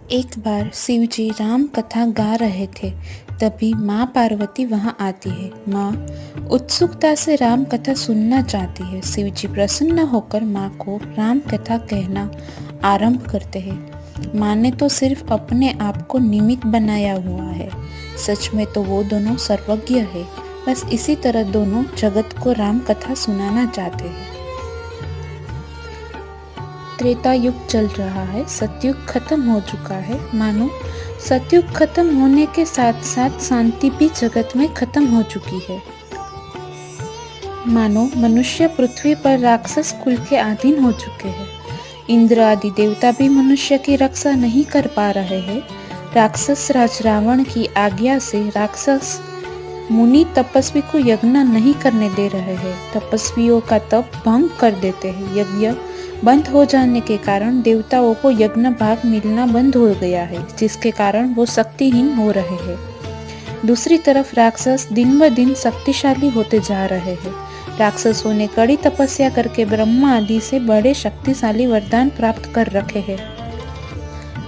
एक बार शिव जी राम कथा गा रहे थे। तभी माँ पार्वती वहाँ आती है। माँ उत्सुकता से राम कथा सुनना चाहती है। शिव जी प्रसन्न होकर माँ को राम कथा कहना आरंभ करते हैं। माँ ने तो सिर्फ अपने आप को निमित्त बनाया हुआ है, सच में तो वो दोनों सर्वज्ञ है। बस इसी तरह दोनों जगत को राम कथा सुनाना चाहते हैं। त्रेता युग चल रहा है, सतयुग खत्म हो चुका है। मानो सतयुग खत्म होने के साथ साथ शांति भी जगत में खत्म हो चुकी है। मानो मनुष्य पृथ्वी पर राक्षस कुल के अधीन हो चुके हैं। इंद्र आदि देवता भी मनुष्य की रक्षा नहीं कर पा रहे हैं। राक्षस राज रावण की आज्ञा से राक्षस मुनि तपस्वी को यज्ञ नहीं करने दे रहे हैं। तपस्वियों का तप भंग कर देते हैं। यज्ञ बंद हो जाने के कारण देवताओं को यज्ञ भाग मिलना बंद हो गया है, जिसके कारण वो शक्तिहीन हो रहे हैं। दूसरी तरफ राक्षस दिन ब दिन शक्तिशाली होते जा रहे हैं। राक्षसों ने कड़ी तपस्या करके ब्रह्मा आदि से बड़े शक्तिशाली वरदान प्राप्त कर रखे हैं।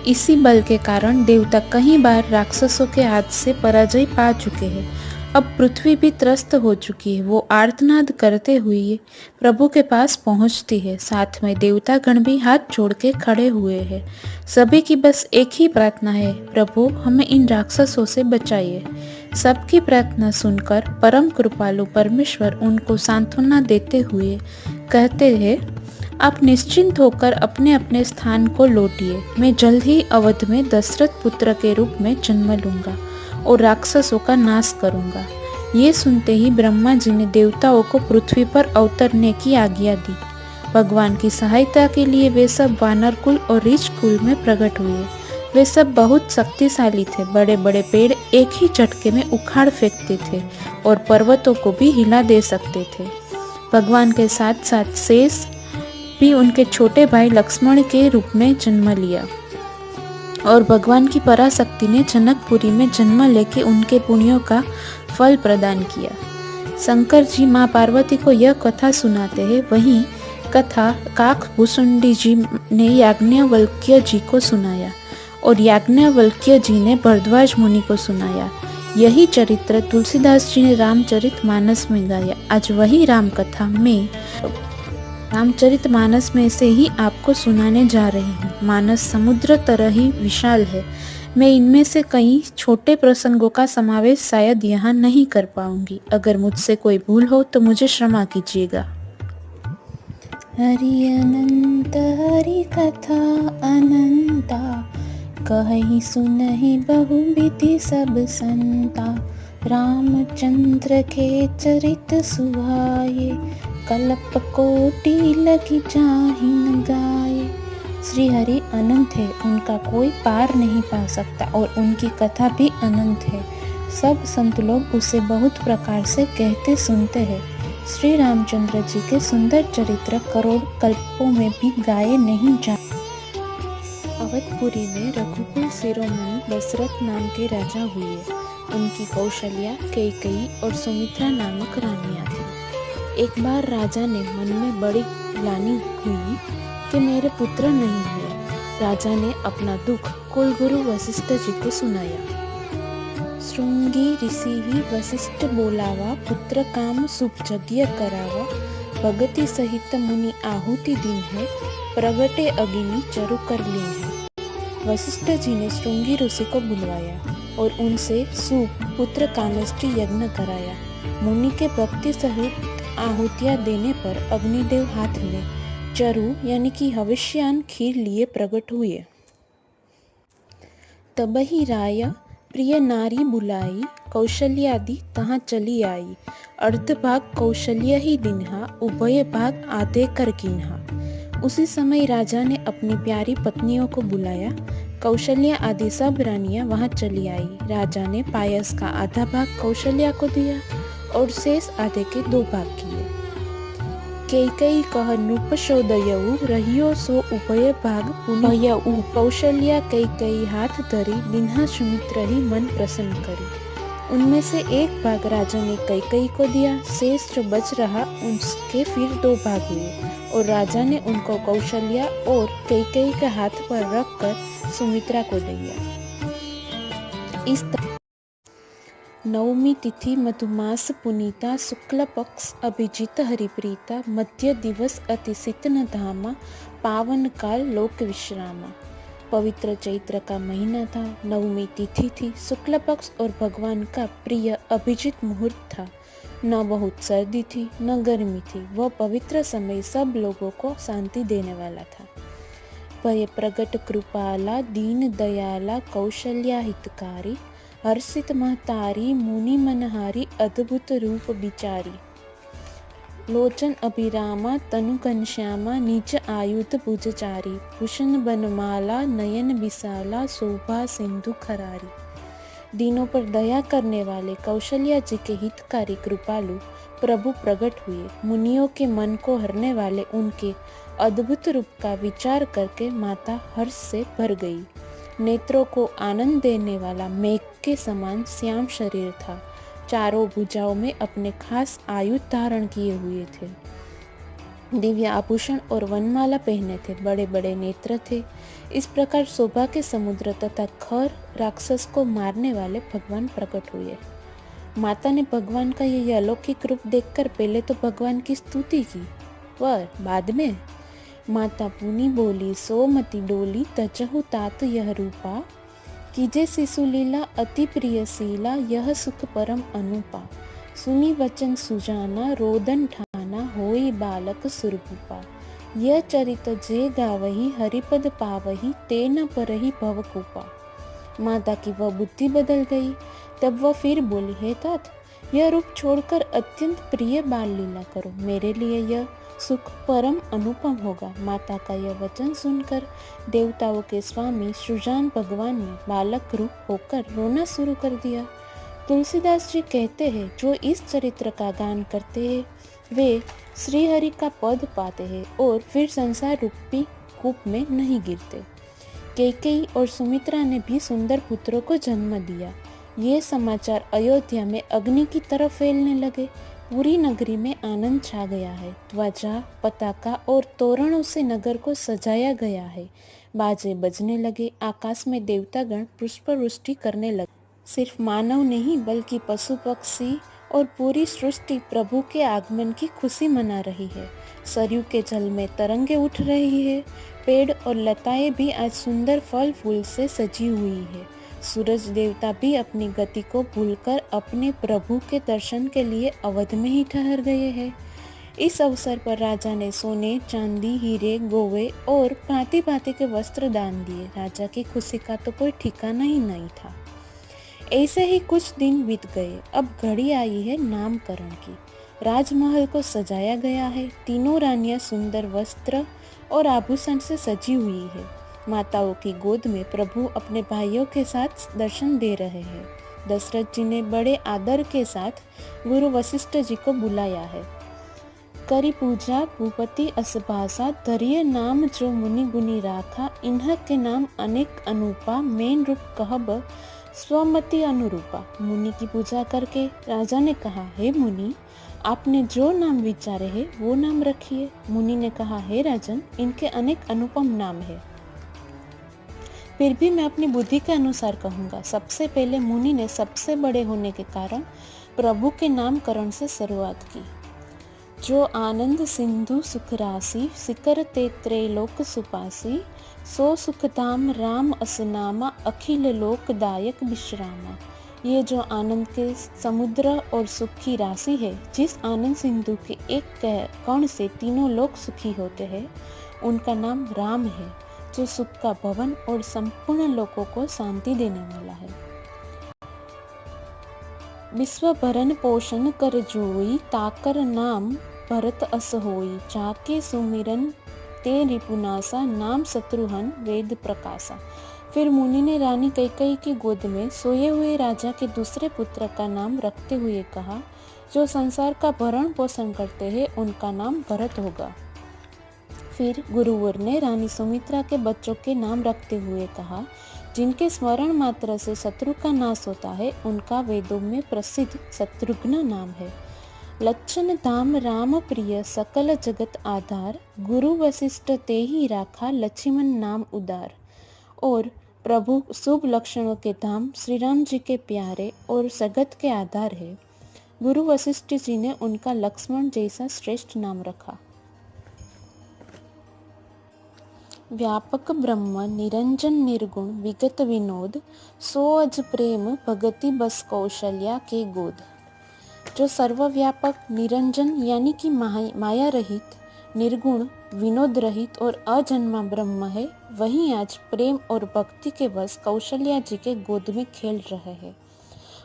इसी बल के कारण देवता कई बार राक्षसों के हाथ से पराजय पा चुके हैं। अब पृथ्वी भी त्रस्त हो चुकी है। वो आर्तनाद करते हुए प्रभु के पास पहुंचती है। साथ में देवता गण भी हाथ जोड़ के खड़े हुए हैं। सभी की बस एक ही प्रार्थना है, प्रभु हमें इन राक्षसों से बचाइए। सबकी प्रार्थना सुनकर परम कृपालु परमेश्वर उनको सांत्वना देते हुए कहते हैं, आप निश्चिंत होकर अपने अपने स्थान को लौटिए। मैं जल्द ही अवध में दशरथ पुत्र के रूप में जन्म लूंगा और राक्षसों का नाश करूंगा। ये सुनते ही ब्रह्मा जी ने देवताओं को पृथ्वी पर अवतरने की आज्ञा दी। भगवान की सहायता के लिए वे सब वानर कुल और ऋष कुल में प्रकट हुए। वे सब बहुत शक्तिशाली थे। बड़े बड़े पेड़ एक ही झटके में उखाड़ फेंकते थे और पर्वतों को भी हिला दे सकते थे। भगवान के साथ साथ शेष भी उनके छोटे भाई लक्ष्मण के रूप में जन्म लिया और भगवान की पराशक्ति ने जनकपुरी में जन्म लेके उनके पुण्यों का फल प्रदान किया। शंकर जी माँ पार्वती को यह कथा सुनाते हैं। वही कथा काकभूषुंडी जी ने याज्ञवल्क्य जी को सुनाया और याज्ञवल्क्य जी ने भरद्वाज मुनि को सुनाया। यही चरित्र तुलसीदास जी ने रामचरितमानस में गाया। आज वही राम कथा में रामचरितमानस में से ही आपको सुनाने जा रही हूँ। मानस समुद्र तरह ही विशाल है। मैं इनमें से कई छोटे प्रसंगों का समावेश शायद यहाँ नहीं कर पाऊंगी। अगर मुझसे कोई भूल हो तो मुझे क्षमा कीजिएगा। हरि अनंत हरि कथा अनंता, कहि सुनहि बहु विधि सब संता। रामचंद्र के चरित सुहाए, कल्प कोटि लगी जाहिन गाए। श्री हरि अनंत है, उनका कोई पार नहीं पा सकता और उनकी कथा भी अनंत है। सब संत लोग उसे बहुत प्रकार से कहते सुनते हैं। श्री रामचंद्र जी के सुंदर चरित्र करोड़ कल्पों में भी गाए नहीं जा। अवधपुरी में रघुकुल शिरोमणि दशरथ नाम के राजा हुए। उनकी कौशल्या, कैकेयी और सुमित्रा नामक रानियां थीं। एक बार राजा ने मन में बड़ी ग्लानि हुई कि मेरे पुत्र नहीं है। राजा ने अपना दुख कुलगुरु वशिष्ठ जी को सुनाया। श्रृंगी ऋषि ही वशिष्ठ बोलावा, पुत्र काम शुभ यज्ञ करावा। भगति सहित मुनि आहुति दिन है, प्रगटे अग्नि चरु कर ली है। वशिष्ठ जी ने श्रृंगी ऋषि को बुलवाया और उनसे शुभ पुत्र कामेष्टि यज्ञ कराया। मुनि के भक्ति सहित आहुतियां देने पर अग्निदेव हाथ में चरु यानी कि हविष्यान खीर लिए प्रकट हुए। तबहि राय प्रिय नारी बुलाई, कौशल्यादि तहाँ चली आई। अर्ध भाग कौशल्य ही दिन्हा, उभय भाग आधे कर कीन्हा। उसी समय राजा ने अपनी प्यारी पत्नियों को बुलाया। कौशल्या आदि सब रानियां वहां चली आई। राजा ने पायस का आधा भाग कौशल्या को दिया और शेष आधे के 2 भाग किए। कैकेयी कह नृपशोदयऊ, रहियो सो उभय भाग पुनयऊ। कौशल्या कैकेयी हाथ धरी, दिन्हा सुमित्र ही मन प्रसन्न करी। उनमें से एक भाग राजा ने कैकेयी को दिया। शेष जो बच रहा उसके फिर 2 भाग हुए और राजा ने उनको कौशल्या और कैकेयी के हाथ पर रखकर सुमित्रा को दिया। इस नवमी तिथि मधुमास पुनीता शुक्ल पक्ष अभिजित हरिप्रीता मध्य दिवस अति सितन धामा पावन काल लोक विश्रामा। पवित्र चैत्र का महीना था, नवमी तिथि थी, शुक्ल पक्ष और भगवान का प्रिय अभिजित मुहूर्त था। न बहुत सर्दी थी न गर्मी थी, वह पवित्र समय सब लोगों को शांति देने वाला था। भय प्रगट कृपाला दीन दयाला कौशल्या हितकारी हर्षित महतारी मुनि मनहारी अद्भुत रूप विचारी। लोचन अभिरामा तनु घनश्यामा निज आयुध भुजचारी भूषण बनमाला नयन विशाला शोभा सिंधु खरारी। दीनों पर दया करने वाले कौशल्या जी के हितकारी कृपालु प्रभु प्रकट हुए। मुनियों के मन को हरने वाले उनके अद्भुत रूप का विचार करके माता हर्ष से भर गई। नेत्रों को आनंद देने वाला मेघ के समान श्याम शरीर था। चारों भुजाओं में अपने खास आयुध धारण किए हुए थे। दिव्य आभूषण और वनमाला पहने थे। बड़े बड़े नेत्र थे। इस प्रकार शोभा के समुद्र तथा खर राक्षस को मारने वाले भगवान प्रकट हुए। माता ने भगवान का यह अलौकिक रूप देखकर पहले तो भगवान की स्तुति की, पर बाद में माता पुनी बोली सोमति डोली तजहु तात यह रूपा कीजे शिशु लीला अति प्रियशीला यह सुख परम अनुपा। सुनी वचन सुजाना रोदन ठाना होई बालक सुरभूपा। यह चरित जे गावही हरिपद पावही ते न परही भवकूपा। माता की वह बुद्धि बदल गई। तब वह फिर बोली, हे तात, यह रूप छोड़कर अत्यंत प्रिय बाल लीला करो, मेरे लिए यह सुख परम अनुपम होगा। माता का यह वचन सुनकर देवताओं के स्वामी सृजान भगवान ने बालक रूप होकर रोना शुरू कर दिया। तुलसीदास जी कहते हैं, जो इस चरित्र का गान करते हैं वे श्री हरि का पद पाते हैं और फिर संसार रूपी कूप में नहीं गिरते। कैकेयी और सुमित्रा ने भी सुंदर पुत्रों को जन्म दिया। ये समाचार अयोध्या में अग्नि की तरह फैलने लगे। पूरी नगरी में आनंद छा गया है। ध्वजा, पताका और तोरणों से नगर को सजाया गया है। बाजे बजने लगे। आकाश में देवतागण पुष्पवृष्टि करने लगे। सिर्फ मानव नहीं बल्कि पशु पक्षी और पूरी सृष्टि प्रभु के आगमन की खुशी मना रही है। सरयू के जल में तरंगे उठ रही है। पेड़ और लताएं भी आज सुंदर फल फूल से सजी हुई है। सूरज देवता भी अपनी गति को भूलकर अपने प्रभु के दर्शन के लिए अवध में ही ठहर गए हैं। इस अवसर पर राजा ने सोने, चांदी, हीरे, गोवे और भांति भांति के वस्त्र दान दिए। राजा की खुशी का तो कोई ठिकाना ही नहीं था। ऐसे ही कुछ दिन बीत गए। अब घड़ी आई है नामकरण की। राजमहल को सजाया गया है। तीनों रानियां सुंदर वस्त्र और आभूषण से सजी हुई है। माताओं की गोद में प्रभु अपने भाइयों के साथ दर्शन दे रहे हैं। दशरथ जी ने बड़े आदर के साथ गुरु वशिष्ठ जी को बुलाया है। करी पूजा भूपति असभाषा धरिय नाम जो मुनि गुनी राखा इन्ह के नाम अनेक अनुपा मेन रूप कहब स्वमति अनुरूपा। मुनि की पूजा करके राजा ने कहा, हे मुनि, आपने जो नाम विचारे है वो नाम रखिए। मुनि ने कहा, हे राजन, इनके अनेक अनुपम नाम है, फिर भी मैं अपनी बुद्धि के अनुसार कहूँगा। सबसे पहले मुनि ने सबसे बड़े होने के कारण प्रभु के नामकरण से शुरुआत की। जो आनंद सिंधु सुख राशि सिकर ते त्रैलोक सुपासी सो सुखधाम राम असनामा अखिल लोकदायक विश्रामा। ये जो आनंद के समुद्र और सुख की राशि है, जिस आनंद सिंधु के एक कण से तीनों लोक सुखी होते हैं, उनका नाम राम है, जो सुख का भवन और संपूर्ण लोकों को शांति देने वाला है। विश्व भरण पोषण कर जोई ताकर नाम भरत अस होई जाके सुमिरन ते रिपुनासा नाम शत्रुहन वेद प्रकाशा। फिर मुनि ने रानी कैकेयी की गोद में सोए हुए राजा के दूसरे पुत्र का नाम रखते हुए कहा, जो संसार का भरण पोषण करते हैं उनका नाम भरत होगा। फिर गुरुवर ने रानी सुमित्रा के बच्चों के नाम रखते हुए कहा, जिनके स्मरण मात्र से शत्रु का नाश होता है उनका वेदों में प्रसिद्ध शत्रुघ्न नाम है। लच्छन धाम राम प्रिय सकल जगत आधार, गुरु वशिष्ठ ते ही राखा लक्ष्मण नाम उदार। और प्रभु शुभ लक्षणों के धाम श्री राम जी के प्यारे और जगत के आधार है। गुरु वशिष्ठ जी ने उनका लक्ष्मण जैसा श्रेष्ठ नाम रखा। व्यापक ब्रह्म निरंजन निर्गुण विगत विनोद, सो अज प्रेम भगति बस कौशल्या के गोद। जो सर्वव्यापक निरंजन यानी कि माया रहित, निर्गुण विनोद रहित और अजन्मा ब्रह्म है, वही आज प्रेम और भक्ति के वश कौशल्या जी के गोद में खेल रहे हैं।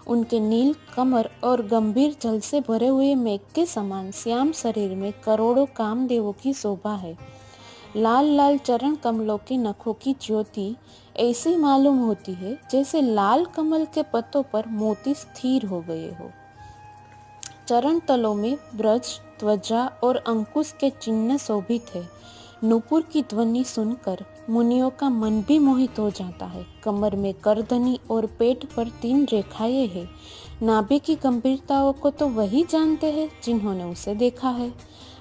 उनके नील कमर और गंभीर जल से भरे हुए मेघ के समान श्याम शरीर में करोड़ों कामदेवों की शोभा है। लाल लाल चरण कमलों की नखों की ज्योति ऐसी मालूम होती है जैसे लाल कमल के पत्तों पर मोती स्थिर हो गए हो। चरण तलों में ब्रज, ध्वजा और अंकुश के चिन्ह शोभित है। नूपुर की ध्वनि सुनकर मुनियों का मन भी मोहित हो जाता है। कमर में करधनी और पेट पर 3 रेखाएं हैं। नाभि की गंभीरताओं को तो वही जानते हैं जिन्होंने उसे देखा है।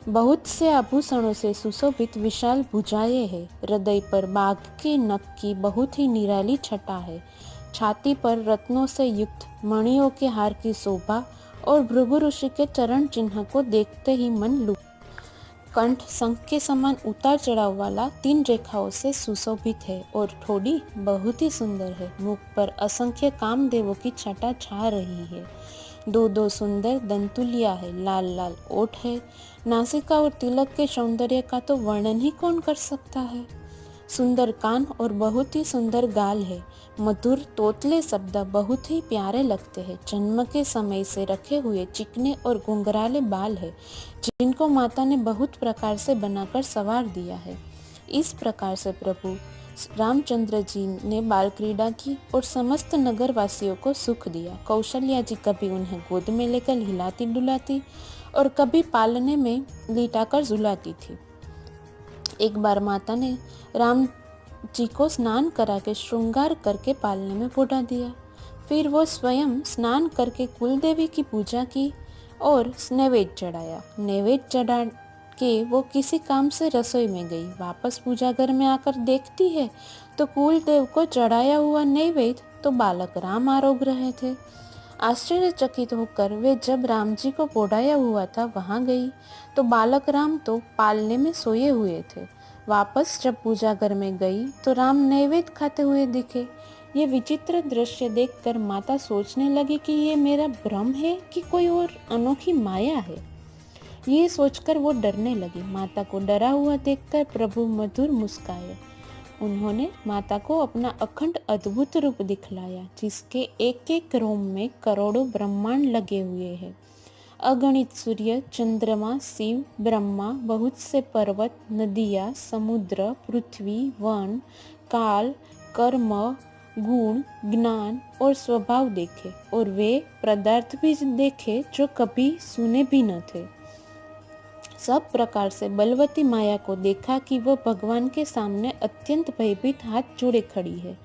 बहुत से आभूषणों से सुशोभित विशाल भुजाएं हैं। हृदय पर बाघ के नख की बहुत ही निराली छटा है। छाती पर रत्नों से युक्त मणियों के हार की शोभा और भृगु ऋषि के चरण चिन्ह को देखते ही मन लुभ। कंठ शंख के समान उतार चढ़ाव वाला 3 रेखाओं से सुशोभित है और ठोड़ी बहुत ही सुंदर है। मुख पर असंख्य कामदेवों की छटा छा रही है। 2 सुंदर दंतुलिया है। लाल लाल ओठ है। नासिका और तिलक के सौंदर्य का तो वर्णन ही कौन कर सकता है। सुंदर कान और बहुत ही सुंदर गाल है। मधुर तोतले शब्द बहुत ही प्यारे लगते हैं। जन्म के समय से रखे हुए चिकने और घुंघराले बाल है, जिनको माता ने बहुत प्रकार से बनाकर संवार दिया है। इस प्रकार से प्रभु रामचंद्र जी ने बाल क्रीड़ा की और समस्त नगर वासियों को सुख दिया। कौशल्या जी कभी उन्हें गोद में लेकर हिलाती डुलाती और कभी पालने में लिटाकर झुलाती थी। एक बार माता ने राम जी को स्नान करा के श्रृंगार करके पालने में बुला दिया। फिर वो स्वयं स्नान करके कुलदेवी की पूजा की और नैवेद्य चढ़ाया। नैवेद्य चढ़ा के वो किसी काम से रसोई में गई। वापस पूजा घर में आकर देखती है तो कुलदेव को चढ़ाया हुआ नैवेद्य तो बालक राम आरोग रहे थे। आश्चर्यचकित होकर वे जब राम जी को बोढ़ाया हुआ था वहां गई तो बालक राम तो पालने में सोए हुए थे। वापस जब पूजा घर में गई तो राम नैवेद्य खाते हुए दिखे। ये विचित्र दृश्य देखकर माता सोचने लगी कि ये मेरा भ्रम है कि कोई और अनोखी माया है। ये सोचकर वो डरने लगी। माता को डरा हुआ देखकर प्रभु मधुर मुस्काए। उन्होंने माता को अपना अखंड अद्भुत रूप दिखलाया, जिसके एक एक रोम में करोड़ों ब्रह्मांड लगे हुए हैं। अगणित सूर्य, चंद्रमा, शिव, ब्रह्मा, बहुत से पर्वत, नदियाँ, समुद्र, पृथ्वी, वन, काल, कर्म, गुण, ज्ञान और स्वभाव देखे और वे पदार्थ भी देखे जो कभी सुने भी न थे। सब प्रकार से बलवती माया को देखा कि वह भगवान के सामने अत्यंत भयभीत हाथ जोड़े खड़ी है।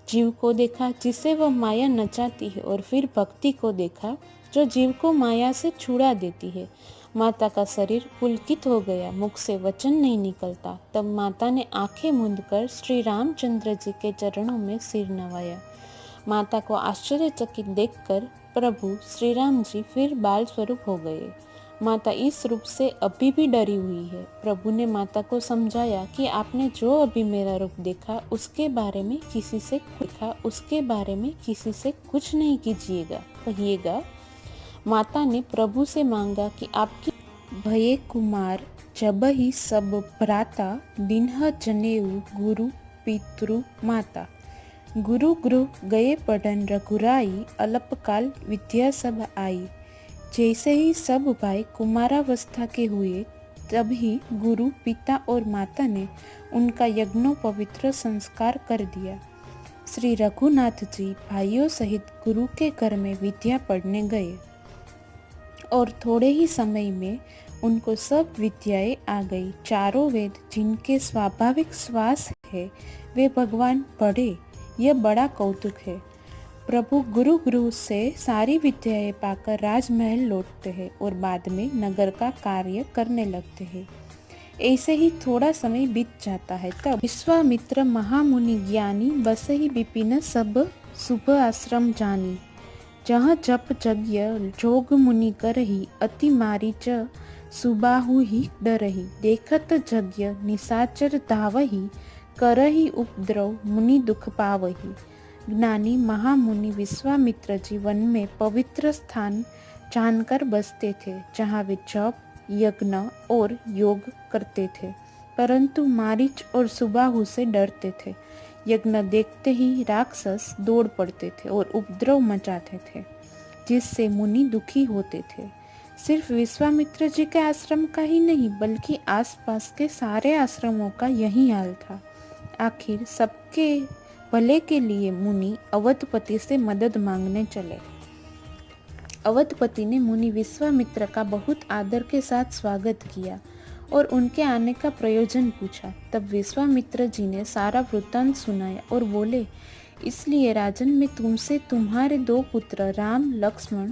जीव को देखा जिसे वह माया नचाती है और फिर भक्ति को देखा जो जीव को माया से छुड़ा देती है। माता का शरीर पुलकित हो गया, मुख से वचन नहीं निकलता। तब माता ने आंखें मूंदकर श्री रामचंद्र जी के चरणों में सिर नवाया। माता को आश्चर्यचकित देखकर प्रभु श्री राम जी फिर बाल स्वरूप हो गए। माता इस रूप से अभी भी डरी हुई है। प्रभु ने माता को समझाया कि आपने जो अभी मेरा रूप देखा उसके बारे में किसी से कुछ नहीं कीजिएगा, कहिएगा। माता ने प्रभु से मांगा कि आपकी भये कुमार जब ही सब भ्राता दिन्ह जनेऊ गुरु पितृ माता। गुरु गृह गए पढ़न रघुराई, अल्पकाल विद्या सब आई। जैसे ही सब भाई कुमारावस्था के हुए तभी गुरु पिता और माता ने उनका यज्ञोपवित्र संस्कार कर दिया। श्री रघुनाथ जी भाइयों सहित गुरु के घर में विद्या पढ़ने गए और थोड़े ही समय में उनको सब विद्याएं आ गई। चारों वेद जिनके स्वाभाविक श्वास है वे भगवान पढ़े, यह बड़ा कौतुक है। प्रभु गुरु गुरु से सारी विद्याएं पाकर राजमहल लौटते हैं और बाद में नगर का कार्य करने लगते हैं। ऐसे ही थोड़ा समय बीत जाता है, तब विश्वामित्र महामुनि ज्ञानी बसहि विपिन सब शुभ आश्रम जानी, जहाँ जप यज्ञ जोग मुनि करही, अति मारीच सुबाहु ही डरही, देखत यज्ञ निशाचर धावही, करही उपद्रव मुनि दुख पावही। ज्ञानी महामुनि विश्वामित्र जी वन में पवित्र स्थान जानकर बसते थे, जहाँ वे जप यज्ञ और योग करते थे, परंतु मारीच और सुबाहु से डरते थे। यज्ञ देखते ही राक्षस दौड़ पड़ते थे और उपद्रव मचाते थे, जिससे मुनि दुखी होते थे। सिर्फ विश्वामित्र जी के आश्रम का ही नहीं, बल्कि आसपास के सारे आश्रमों का यही हाल था। आखिर सबके भले के लिए मुनि अवधपति से मदद मांगने चले। अवधपति ने मुनि विश्वामित्र का बहुत आदर के साथ स्वागत किया और उनके आने का प्रयोजन पूछा। तब विश्वामित्र जी ने सारा वृत्तांत सुनाया और बोले, इसलिए राजन, मैं तुमसे तुम्हारे 2 पुत्र राम लक्ष्मण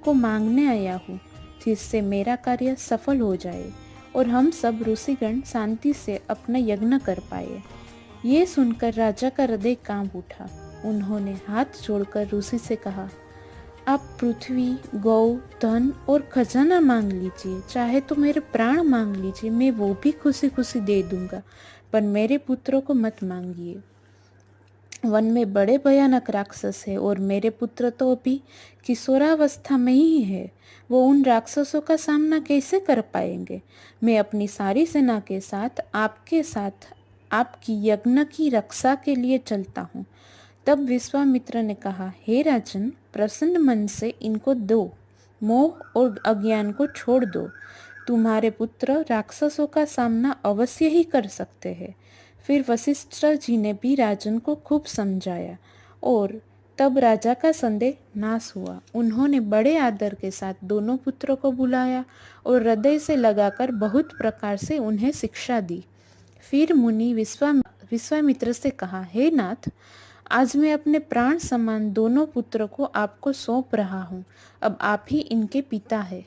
को मांगने आया हूँ, जिससे मेरा कार्य सफल हो जाए और हम सब ऋषिगण शांति से अपना यज्ञ कर पाए। ये सुनकर राजा का हृदय कांप उठा। उन्होंने हाथ जोड़कर ऋषि से कहा, आप पृथ्वी, गौ, धन और खजाना मांग लीजिए, चाहे तो मेरे प्राण मांग लीजिए, मैं वो भी खुशी खुशी दे दूंगा, पर मेरे पुत्रों को मत मांगिए। वन में बड़े भयानक राक्षस है और मेरे पुत्र तो अभी किशोरावस्था में ही है, वो उन राक्षसों का सामना कैसे कर पाएंगे। मैं अपनी सारी सेना के साथ आपकी यज्ञ की रक्षा के लिए चलता हूँ। तब विश्वामित्र ने कहा, हे राजन, प्रसन्न मन से इनको दो, मोह और अज्ञान को छोड़ दो। तुम्हारे पुत्र राक्षसों का सामना अवश्य ही कर सकते हैं। फिर वशिष्ठ जी ने भी राजन को खूब समझाया और तब राजा का संदेह नाश हुआ। उन्होंने बड़े आदर के साथ दोनों पुत्रों को बुलाया और हृदय से लगाकर बहुत प्रकार से उन्हें शिक्षा दी। फिर मुनि विश्वामित्र से कहा, हे नाथ, आज मैं अपने प्राण समान दोनों पुत्रों को आपको सौंप रहा हूँ। अब आप ही इनके पिता है।